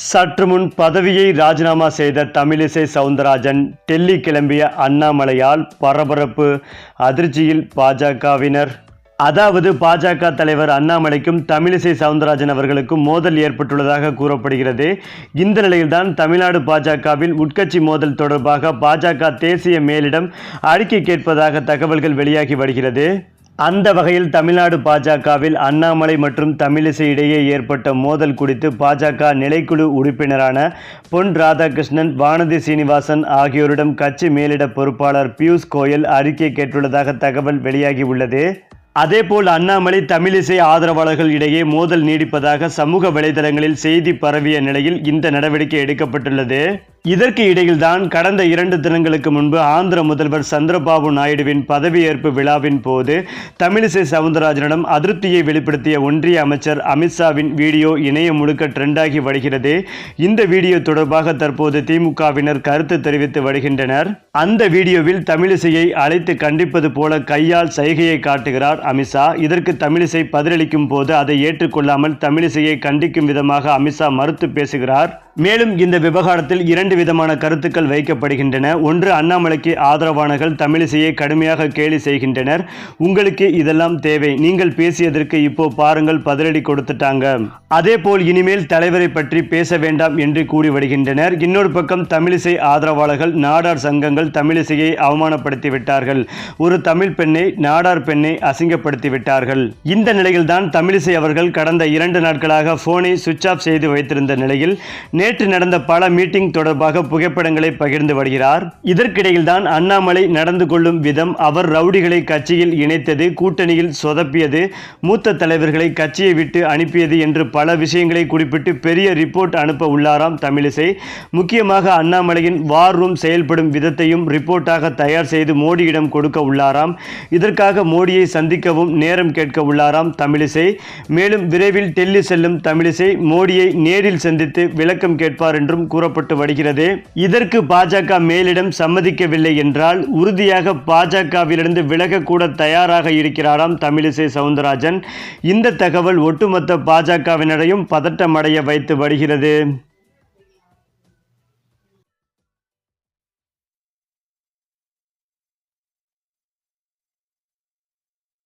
சற்று முன் பதவியை ராஜினாமா செய்த தமிழிசை சவுந்தரராஜன் டெல்லி கிளம்பிய அண்ணாமலையால் பரபரப்பு, அதிர்ச்சியில் பாஜகவினர். அதாவது பாஜக தலைவர் அண்ணாமலைக்கும் தமிழிசை சவுந்தரராஜன் அவர்களுக்கும் மோதல் ஏற்பட்டுள்ளதாக கூறப்படுகிறது. இந்த நிலையில்தான் தமிழ்நாடு பாஜகவில் உட்கட்சி மோதல் தொடர்பாக பாஜக தேசிய மேலிடம் அறிக்கை கேட்பதாக தகவல்கள் வெளியாகி வருகிறது. அந்த வகையில் தமிழ்நாடு பாஜகவில் அண்ணாமலை மற்றும் தமிழிசை இடையே ஏற்பட்ட மோதல் குறித்து பாஜக நிலைக்குழு உறுப்பினரான பொன் ராதாகிருஷ்ணன், வானதி சீனிவாசன் ஆகியோரிடம் கட்சி மேலிட பொறுப்பாளர் பியூஷ் கோயல் அறிக்கை கேட்டுள்ளதாக தகவல் வெளியாகியுள்ளது. அதேபோல் அண்ணாமலை தமிழிசை ஆதரவாளர்கள் இடையே மோதல் நீடிப்பதாக சமூக வலைதளங்களில் செய்தி பரவிய நிலையில் இந்த நடவடிக்கை எடுக்கப்பட்டுள்ளது. இதற்கு இடையில்தான் கடந்த 2 தினங்களுக்கு முன்பு ஆந்திர முதல்வர் சந்திரபாபு நாயுடுவின் பதவியேற்பு விழாவின் போது தமிழிசை சவுந்தரராஜனிடம் அதிருப்தியை வெளிப்படுத்திய ஒன்றிய அமைச்சர் அமித்ஷாவின் வீடியோ இணையம் முழுக்க ட்ரெண்டாகி வருகிறது. இந்த வீடியோ தொடர்பாக தற்போது திமுகவினர் கருத்து தெரிவித்து வருகின்றனர். அந்த வீடியோவில் தமிழிசையை அழைத்து கண்டிப்பது போல கையால் சைகையை காட்டுகிறார் அமித்ஷா. இதற்கு தமிழிசை பதிலளிக்கும் போது அதை ஏற்றுக்கொள்ளாமல் தமிழிசையை கண்டிக்கும் விதமாக அமித்ஷா மறுத்து பேசுகிறார். மேலும் இந்த விவகாரத்தில் 2 விதமான கருத்துக்கள் வைக்கப்படுகின்றன. ஒன்று, அண்ணாமலைக்கு ஆதரவானவர்கள் தமிழிசையை கடுமையாக கேலி செய்கின்றனர். உங்களுக்கு இதெல்லாம் தேவை, நீங்கள் பேசியதற்கு இப்போ பாருங்கள் பதிலடி கொடுத்துட்டாங்க, அதேபோல் இனிமேல் தலைவரை பற்றி பேச வேண்டாம் என்று கூறி வருகின்றனர். இன்னொரு பக்கம் தமிழிசை ஆதரவாளர்கள், நாடார் சங்கங்கள் தமிழிசையை அவமானப்படுத்தி விட்டார்கள், ஒரு தமிழ் பெண்ணை, நாடார் பெண்ணை அசிங்கப்படுத்தி விட்டார்கள். இந்த நிலையில்தான் தமிழிசை அவர்கள் கடந்த 2 நாட்களாக போனை சுவிட்ச் ஆஃப் செய்து வைத்திருந்த நிலையில் நேற்று நடந்த பல மீட்டிங் தொடர்பாக புகைப்படங்களை பகிர்ந்து வருகிறார். இதற்கிடையில் தான் அண்ணாமலை நடந்து கொள்ளும் விதம், அவர் ரவுடிகளை கட்சியில் இணைத்தது, கூட்டணியில் சொதப்பியது, மூத்த தலைவர்களை கட்சியை விட்டு அனுப்பியது என்று பல விஷயங்களை குறிப்பிட்டு பெரிய ரிப்போர்ட் அனுப்ப உள்ளாராம் தமிழிசை. முக்கியமாக அண்ணாமலையின் வார் ரூம் செயல்படும் விதத்தையும் ரிப்போர்ட்டாக தயார் செய்து மோடியிடம் கொடுக்க உள்ளாராம். இதற்காக மோடியை சந்திக்கவும் நேரம் கேட்க உள்ளாராம் தமிழிசை. மேலும் விரைவில் டெல்லி செல்லும் தமிழிசை மோடியை நேரில் சந்தித்து விளக்கம் கேட்பார் என்றும் கூறப்பட்டு வருகிறது. இதற்கு பாஜக மேலிடம் சம்மதிக்கவில்லை என்றால் உறுதியாக பாஜகவிலிருந்து விலக கூட தயாராக இருக்கிறாராம் தமிழிசை சவுந்தரராஜன். இந்த தகவல் ஒட்டுமொத்த பாஜகவினரையும் பதட்டமடைய வைத்து வருகிறது.